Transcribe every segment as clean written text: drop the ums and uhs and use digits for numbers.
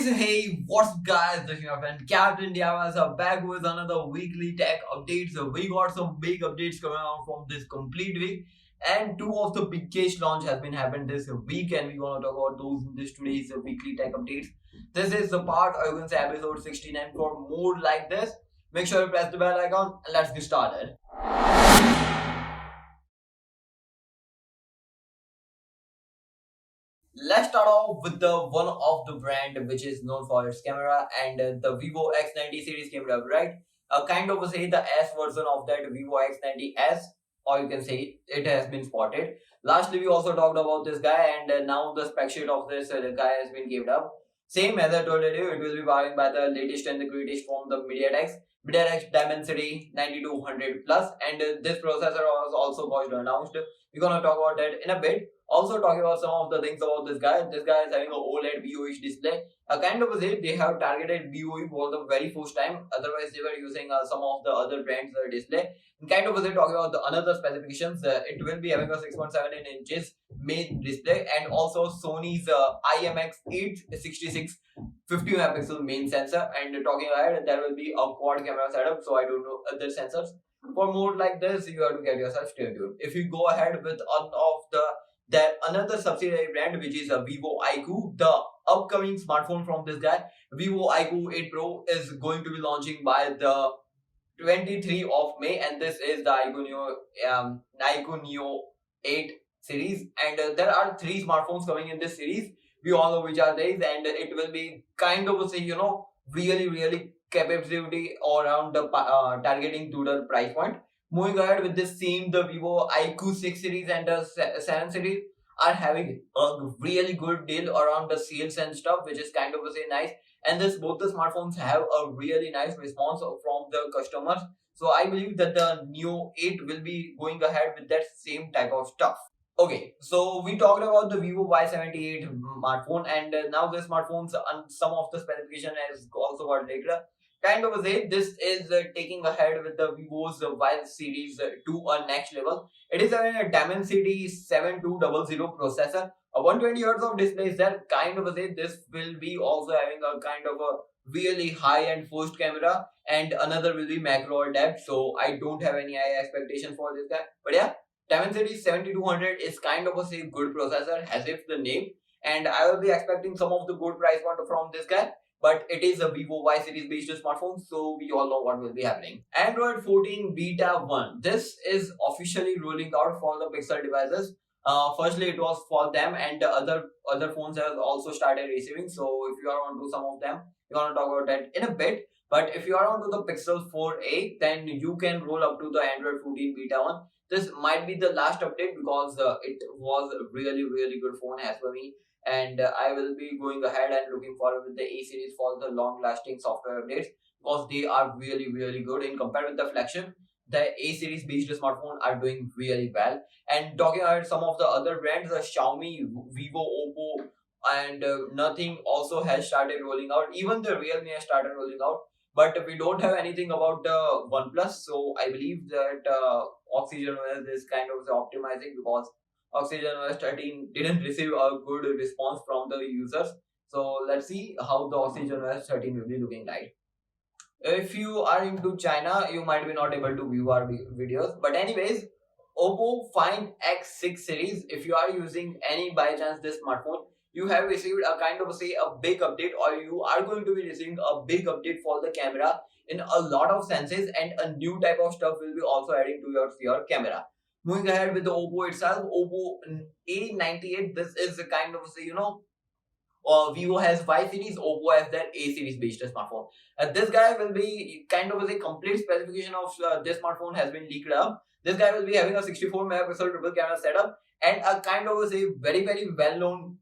Hey, what's up guys, this is your friend captaindrs are back with another weekly tech updates. We got some big updates coming out from this complete week, and two of the biggest launch has been happened this week, and we're gonna talk about those in this today's weekly tech updates. This is the part, or you can say episode 69. For more like this, make sure you press the bell icon and let's get started. Let's start off with the one of the brand which is known for its camera and the Vivo X90 series camera, right? Kind of say the S version of that Vivo X90s, or you can say it has been spotted. Lastly, we also talked about this guy, and now the spec sheet of this guy has been given up. Same as I told you, it will be powered by the latest and the greatest from the MediaTek Dimensity 9200 plus, and this processor was also got announced. We're gonna talk about that in a bit. Also talking about some of the things about this guy. This guy is having a OLED VOH display. Kind of a they have targeted VOE for the very first time. Otherwise, they were using some of the other brands display. And kind of a talking about the another specifications. It will be having a 6.7 inches main display and also Sony's IMX866 50 megapixel main sensor. And talking ahead, there will be a quad camera setup. So I don't know other sensors. For more like this, you have to get yourself stay tuned. If you go ahead with one of the another subsidiary brand which is a Vivo iQoo, the upcoming smartphone from this guy, Vivo iQoo 8 Pro, is going to be launching by the 23 of May, and this is the iQoo Neo 8 series, and there are three smartphones coming in this series. We all know which are these, and it will be kind of really capability around the targeting to the price point. Moving ahead with this same, the Vivo iQOO 6 series and the 7 series are having a really good deal around the sales and stuff, which is kind of nice. And this both the smartphones have a really nice response from the customers. So I believe that the Neo 8 will be going ahead with that same type of stuff. Okay, so we talked about the Vivo Y78 smartphone, and now the smartphones and some of the specification has also got later. Kind of a say this is taking ahead with the Vivo's Y series to a next level. It is having a Dimensity 7200 processor, a 120 Hz of display is there. Kind of a say this will be also having a kind of a really high-end first camera, and another will be macro depth. So I don't have any high expectation for this guy, but yeah. Dimensity 7200 is kind of a say good processor, as if the name, and I will be expecting some of the good price point from this guy. But it is a Vivo Y series based smartphone, so we all know what will be happening. Android 14 Beta 1. This is officially rolling out for the Pixel devices. Firstly, it was for them, and the other phones have also started receiving. So if you are onto some of them, we're gonna talk about that in a bit. But if you are onto the Pixel 4a, then you can roll up to the Android 14 Beta 1. This might be the last update because it was a really good phone as for me, and I will be going ahead and looking forward with the A series for the long lasting software updates because they are really good in compared with the flagship. The A series based smartphone are doing really well. And talking about some of the other brands, the Xiaomi, Vivo, Oppo, and nothing also has started rolling out. Even the Realme has started rolling out, but we don't have anything about the OnePlus. So I believe that Oxygen OS is kind of optimizing because Oxygen OS 13 didn't receive a good response from the users. So let's see how the Oxygen OS 13 will be looking like. If you are into China, you might be not able to view our videos. But anyways, Oppo Find X6 series, if you are using any by chance this smartphone, you have received a kind of say a big update, or you are going to be receiving a big update for the camera in a lot of senses, and a new type of stuff will be also adding to your camera. Moving ahead with the Oppo itself, Oppo A98, this is a kind of say Vivo has Y series, Oppo has their A series based smartphone. This guy will be kind of a complete specification of this smartphone has been leaked up. This guy will be having a 64 megapixel triple camera setup and a kind of a very well known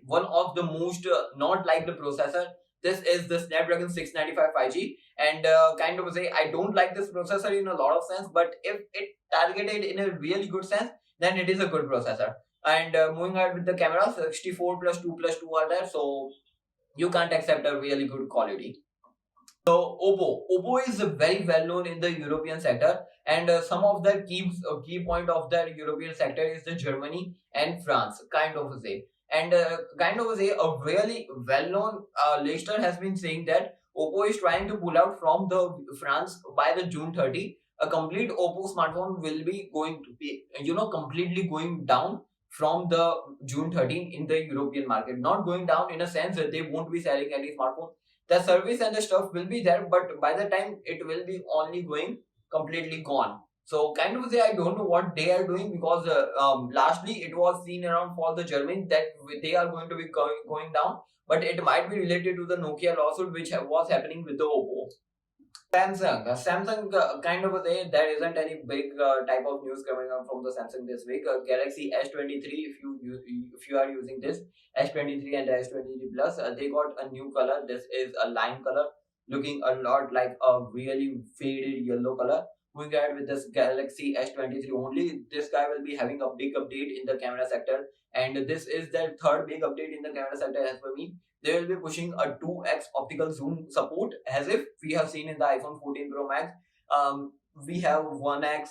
one of the most not like the processor. This is the Snapdragon 695 5G, and kind of say I don't like this processor in a lot of sense, but if it targeted in a really good sense, then it is a good processor. And moving ahead with the camera, 64 plus 2 plus 2 are there, so you can't accept a really good quality. So Oppo is very well known in the European sector, and some of the key point of the European sector is the Germany and France, kind of say. And kind of say a really well-known lister has been saying that Oppo is trying to pull out from the France by the June 30. A complete Oppo smartphone will be going to be, completely going down from the June 13 in the European market. Not going down in a sense that they won't be selling any smartphone. The service and the stuff will be there, but by the time it will be only going completely gone. So kind of say I don't know what they are doing, because lastly it was seen around for the Germans that they are going to be going down, but it might be related to the Nokia lawsuit which was happening with the Oppo. Samsung, kind of a day, there isn't any big type of news coming up from the Samsung this week. Galaxy S23, if you are using this S23 and S23 Plus, they got a new color. This is a lime color, looking a lot like a really faded yellow color. Moving ahead with this Galaxy S23 only, this guy will be having a big update in the camera sector, and this is the third big update in the camera sector as per me. They will be pushing a 2x optical zoom support, as if we have seen in the iPhone 14 Pro Max. We have 1x,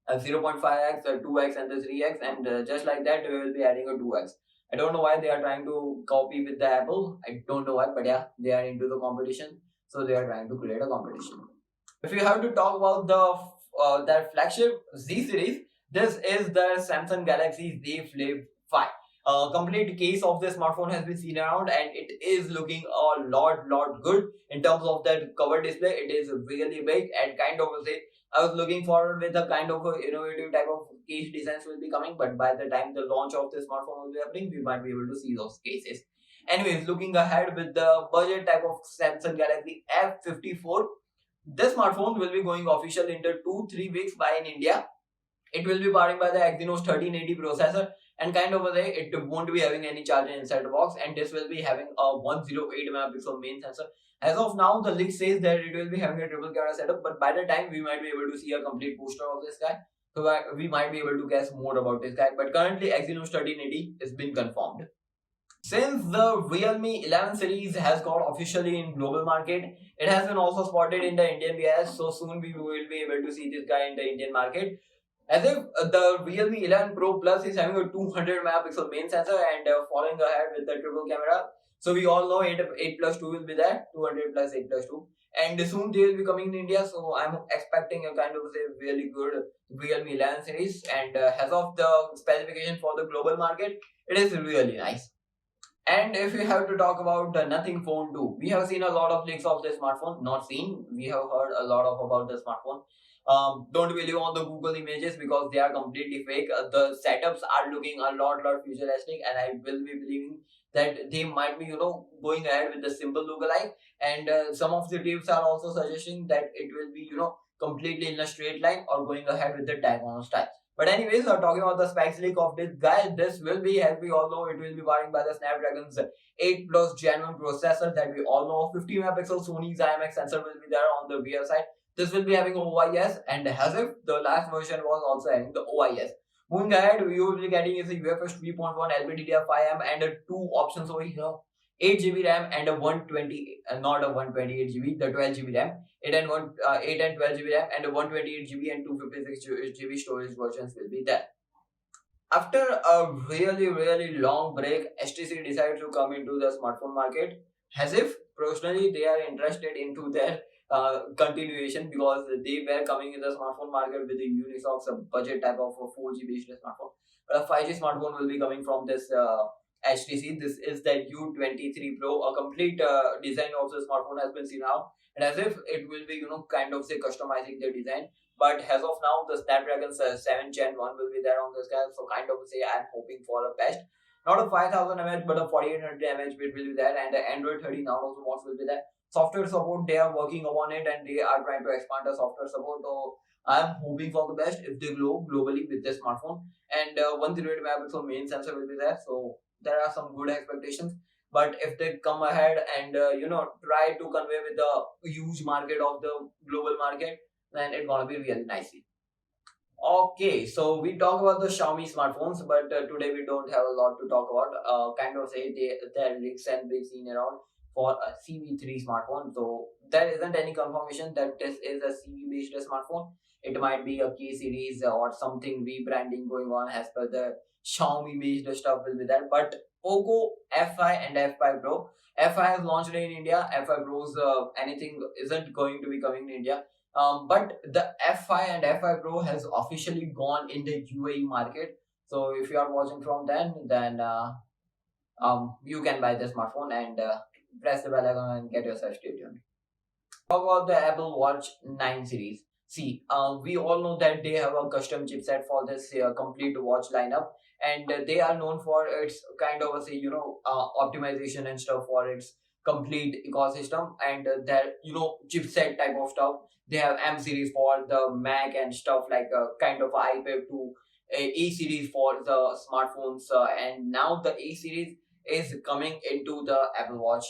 0.5x, 2x, and the 3x, and just like that, we will be adding a 2x. I don't know why they are trying to copy with the Apple. I don't know why, but yeah, they are into the competition, so they are trying to create a competition. If you have to talk about the their flagship Z series, this is the Samsung Galaxy Z Flip 5. A complete case of the smartphone has been seen around, and it is looking a lot good in terms of that cover display. It is really big, and kind of say I was looking forward with a kind of a innovative type of case designs will be coming, but by the time the launch of the smartphone will be happening, we might be able to see those cases. Anyways, looking ahead with the budget type of Samsung Galaxy F54, this smartphone will be going official in the 2-3 weeks by in India. It will be powered by the Agni 1380 processor, and kind of a way it won't be having any charger inside the box, and this will be having a 108 megapixel main sensor. As of now, the leak says that it will be having a triple camera setup, but by the time we might be able to see a complete poster of this guy, so we might be able to guess more about this guy. But currently, Exynos 1380 has been confirmed. Since the Realme 11 series has got officially in global market, it has been also spotted in the Indian BIS. So soon we will be able to see this guy in the Indian market. As if the Realme 11 Pro Plus is having a 200 megapixel main sensor, and following ahead with the triple camera. So we all know 8 plus 2 will be there, 200 plus 8 plus 2. And soon they will be coming in India. So I'm expecting a kind of say really good Realme 11 series. And as of the specification for the global market, it is really nice. And if we have to talk about the Nothing Phone 2, we have seen a lot of leaks of the smartphone. Not seen, we have heard a lot of about the smartphone. Don't believe on the Google images because they are completely fake. The setups are looking a lot futuristic, and I will be believing that they might be going ahead with the simple lookalike. And some of the tips are also suggesting that it will be completely in a straight line or going ahead with the diagonal style. But anyways, talking about the specs leak of this guy, this will be, as we all know, it will be powered by the Snapdragon's 8 Plus Gen 1 processor that we all know. 50 megapixel Sony's IMX sensor will be there on the rear side. This will be having OIS, and as if the last version was also having the OIS. Moving ahead, we will be getting is a UFS 3.1 LPDDR5M and two options over here. 8 GB RAM and a 120, not a 128 GB, the 12 GB RAM. 8 and 12 GB RAM and a 128 GB and 256 GB storage versions will be there. After a really long break, HTC decided to come into the smartphone market, as if personally they are interested into their continuation, because they were coming in the smartphone market with the Unisox budget type of a 4G based smartphone. But a 5G smartphone will be coming from this HTC. This is the U23 Pro. A complete design of the smartphone has been seen now, and as if it will be kind of say customizing the design. But as of now, the Snapdragon 7 Gen 1 will be there on this guy. So kind of say I'm hoping for a best. Not a 5000 mAh, but a 4800 mAh bit will be there, and the Android 13 also mods will be there. Software support, they are working upon it, and they are trying to expand the software support. So I'm hoping for the best if they grow globally with this smartphone. And 108 megapixel main sensor will be there. So there are some good expectations. But if they come ahead and try to convey with the huge market of the global market, then it's gonna be really nicely. Okay, so we talk about the Xiaomi smartphones, but today we don't have a lot to talk about. Kind of say their leaks and be seen around. for a CV3 smartphone. So there isn't any confirmation that this is a CV based smartphone. It might be a K series or something rebranding going on as per the Xiaomi based stuff will be there. But Poco F5 and F5 Pro. F5 has launched in India. F5 Pro's anything isn't going to be coming in India. But the F5 and F5 Pro has officially gone in the UAE market. So if you are watching from then you can buy the smartphone and press the bell icon and get yourself stay tuned. Talk about the Apple Watch 9 series. See, we all know that they have a custom chipset for this complete watch lineup, and they are known for its kind of optimization and stuff for its complete ecosystem and their chipset type of stuff. They have M series for the Mac and stuff like kind of iPad to A series for the smartphones, and now the A series is coming into the Apple Watch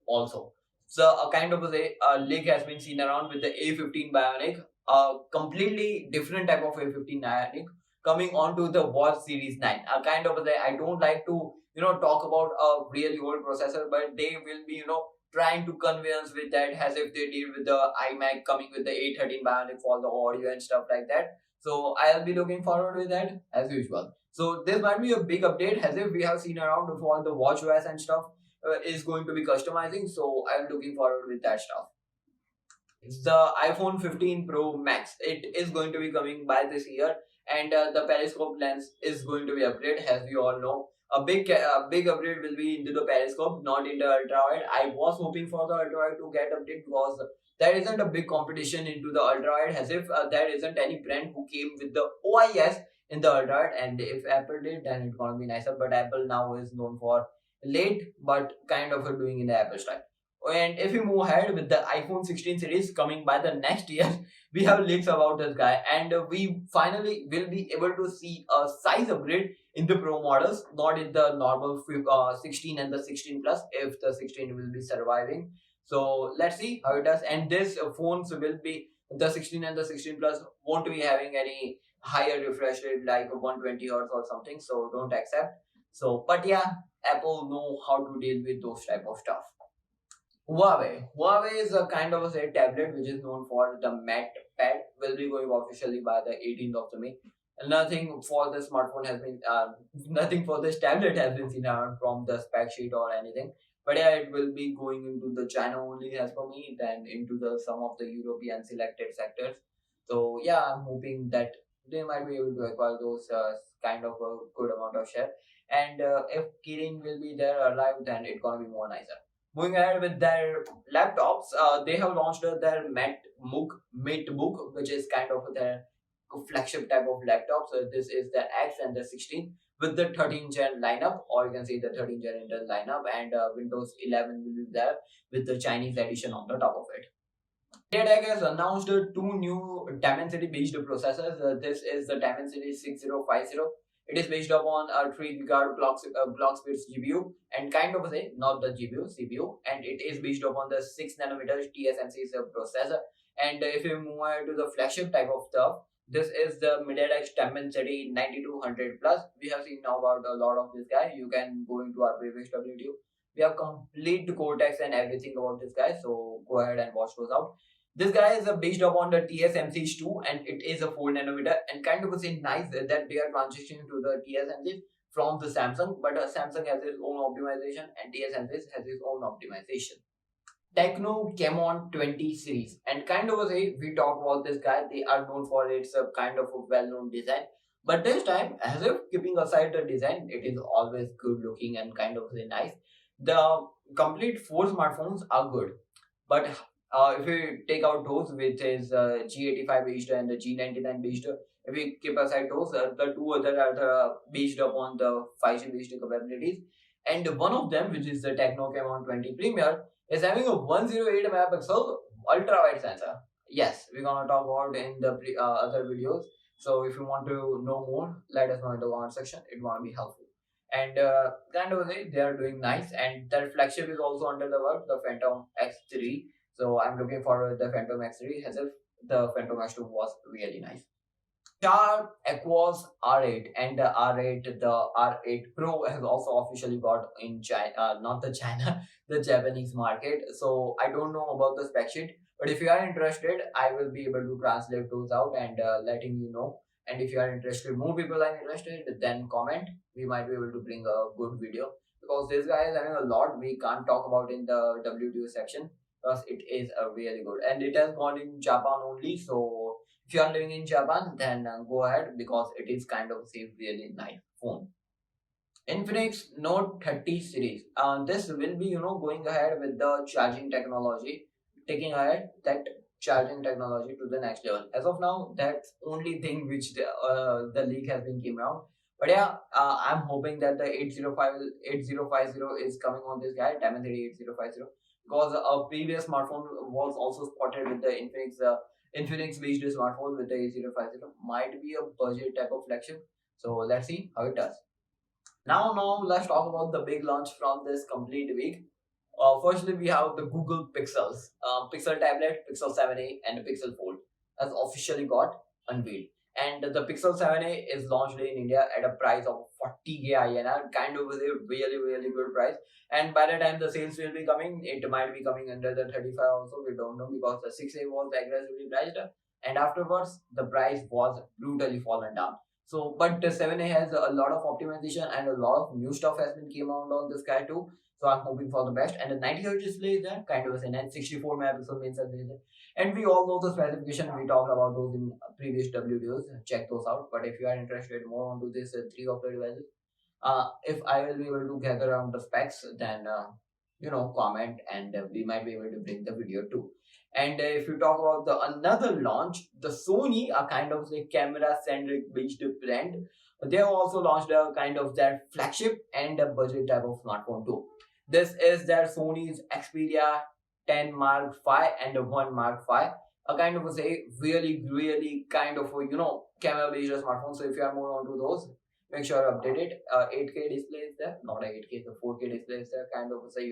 also. So a kind of a leak has been seen around with the A15 Bionic, a completely different type of A15 Bionic coming onto the Watch Series 9. A kind of I don't like to talk about a really old processor, but they will be trying to convince with that as if they did with the iMac coming with the A13 Bionic for the audio and stuff like that. So I'll be looking forward with that as usual. So this might be a big update as if we have seen around for the WatchOS and stuff is going to be customizing. So I'm looking forward with that stuff. The iPhone 15 Pro Max, it is going to be coming by this year, and the periscope lens is going to be upgraded. As we all know, a big upgrade will be into the periscope, not in the ultra wide. I was hoping for the ultra wide to get update because there isn't a big competition into the ultra wide. As if there isn't any brand who came with the OIS in the ultra wide, and if Apple did, then it's gonna be nicer. But Apple now is known for late, but kind of doing in the Apple style. And if we move ahead with the iPhone 16 series coming by the next year, we have leaks about this guy, and we finally will be able to see a size upgrade in the Pro models, not in the normal 16 and the 16 plus, if the 16 will be surviving. So let's see how it does. And this phones will be the 16 and the 16 plus won't be having any higher refresh rate like 120 hertz or something. So don't accept. So, but yeah, Apple know how to deal with those type of stuff. Huawei is a kind of a say tablet which is known for the Mat Pad. Will be going officially by the 18th of the May. Nothing for the smartphone has been, nothing for this tablet has been seen out from the spec sheet or anything. But yeah, it will be going into the China only as for me, then into the some of the European selected sectors. So yeah, I'm hoping that they might be able to acquire those kind of a good amount of share. And if Kirin will be there alive, then it's gonna be more nicer. Moving ahead with their laptops, they have launched their MateBook, which is kind of their flagship type of laptop. So this is the X and the 16 with the 13 gen lineup, or you can say the 13 gen Intel lineup, and Windows 11 will be there with the Chinese edition on the top of it. MediaTek has announced two new Dimensity based processors. This is the Dimensity 6050. It is based upon a 3 GHz clock speeds GPU and kind of say not the GPU CPU, and it is based upon the 6 nanometer TSMC processor. And if you move on to the flagship type of stuff, this is the MediaTek Dimensity 9200 plus. We have seen now about a lot of this guy. You can go into our previous video. We have complete cortex and everything about this guy, so go ahead and watch those out. This guy is based upon the TSMC2, and it is a 4 nanometer, and kind of a say nice that they are transitioning to the TSMC from the Samsung, but Samsung has its own optimization and TSMC has its own optimization. Techno came on 20 series, and kind of a say we talk about this guy, they are known for its kind of a well-known design. But this time, as if keeping aside the design, it is always good looking and kind of say nice. The complete four smartphones are good, but if we take out those, which is G85 based and the G99 based, if we keep aside those, the two other are based upon the 5G based capabilities. And one of them, which is the Technocam on 20 Premier, is having a 108 megapixel ultra wide sensor. Yes, we're gonna talk about in the other videos. So if you want to know more, let us know in the comment section. It wanna be helpful. And kind of they are doing nice, and their flagship is also under the work, the Phantom X3. So I'm looking forward to the Phantom X3 as if the Phantom X2 was really nice. sharpaqous R8 and the R8, the R8 Pro has also officially got in China, not the China, the Japanese market. So I don't know about the spec sheet, but if you are interested, I will be able to translate those out and letting you know. And if you are interested, more people are interested, then comment. We might be able to bring a good video because this guy is having a lot we can't talk about in the WTU section because it is a really good and it has gone in Japan only. So if you are living in Japan, then go ahead because it is kind of a really nice phone. Infinix Note 30 series. This will be, going ahead with the charging technology, taking ahead that charging technology to the next level. As of now, that's only thing which the leak has been came out. But yeah, I'm hoping that the 8050 is coming on this guy, Dimensity 8050, because a previous smartphone was also spotted with the Infinix based smartphone with the 8050. Might be a budget type of flagship. So let's see how it does. Now let's talk about the big launch from this complete week. Firstly, we have the Google Pixels, Pixel tablet, Pixel 7a, and the Pixel Fold has officially got unveiled. And the Pixel 7a is launched in India at a price of 40k INR, kind of a really good price. And by the time the sales will be coming, it might be coming under the 35 also. We don't know because the 6a was aggressively priced, and afterwards the price was brutally fallen down. So, but the 7a has a lot of optimization and a lot of new stuff has been came out on this guy too. So I'm hoping for the best. And the 90Hz display is there, kind of a 64 megapixel main sensor is there. And we all know the specification. We talked about those in previous WDOs. Check those out. But if you are interested more onto this three of the devices, if I will be able to gather around the specs, then comment and we might be able to bring the video too. And if you talk about the another launch, the Sony, a kind of the camera centric based brand, they have also launched a kind of their flagship and a budget type of smartphone too. This is their Sony's Xperia 10 Mark 5 and a 1 Mark 5. A kind of a say really kind of a, camera based smartphone. So if you are more onto those, make sure update it. 8K display is there, not a 8K, the 4K display is there, kind of a say,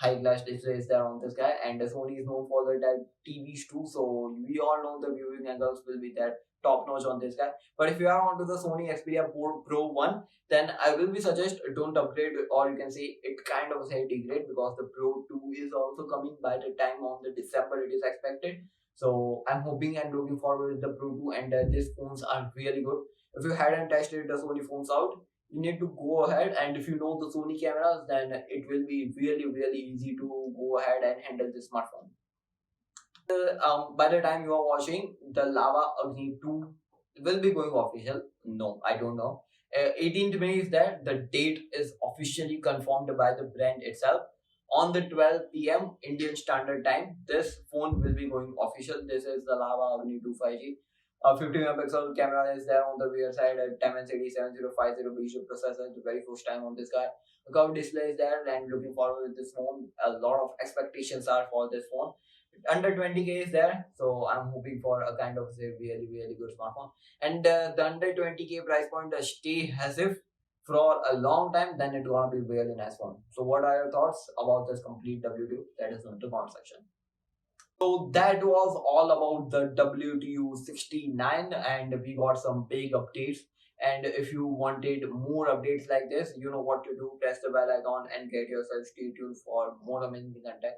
high glass display is there on this guy. And Sony is known for the type TVs too, so we all know the viewing angles will be that top notch on this guy. But if you are onto the Sony Xperia Pro 1, then I will be suggest don't upgrade, or you can say it kind of say degrade, because the Pro 2 is also coming by the time on the December it is expected. So I'm hoping and looking forward to the Pro 2, and these phones are really good. If you hadn't tested the Sony phones out, you need to go ahead, and if you know the Sony cameras, then it will be really easy to go ahead and handle this smartphone. By the time you are watching, the Lava Agni 2 will be going official. No, I don't know. 18th May is there. The date is officially confirmed by the brand itself. On the 12 p.m. Indian Standard Time, this phone will be going official. This is the Lava Agni 2 5G. A 50 megapixel camera is there on the rear side. A Dimensity 7050 visual processor, the very first time on this guy. A curved display is there, and looking forward with this phone. A lot of expectations are for this phone. Under 20k is there, so I'm hoping for a kind of say really good smartphone. And the under 20k price point stay as if for a long time, then it's gonna be really nice phone. So what are your thoughts about this complete W2? That is in the comment section. So that was all about the WTU69, and we got some big updates. And if you wanted more updates like this, you know what to do. Press the bell icon and get yourself stay tuned for more amazing content.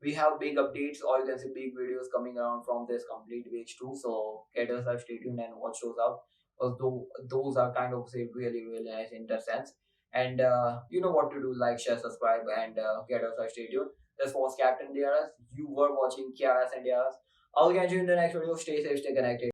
We have big updates, or you can see big videos coming around from this complete page too. So get yourself stay tuned and watch those out. Although those are kind of say really nice in that sense. And you know what to do. Like, share, subscribe, and get yourself stay tuned. This was Captain DRS. You were watching KRS and DRS. I'll catch you in the next video. Stay safe, stay connected.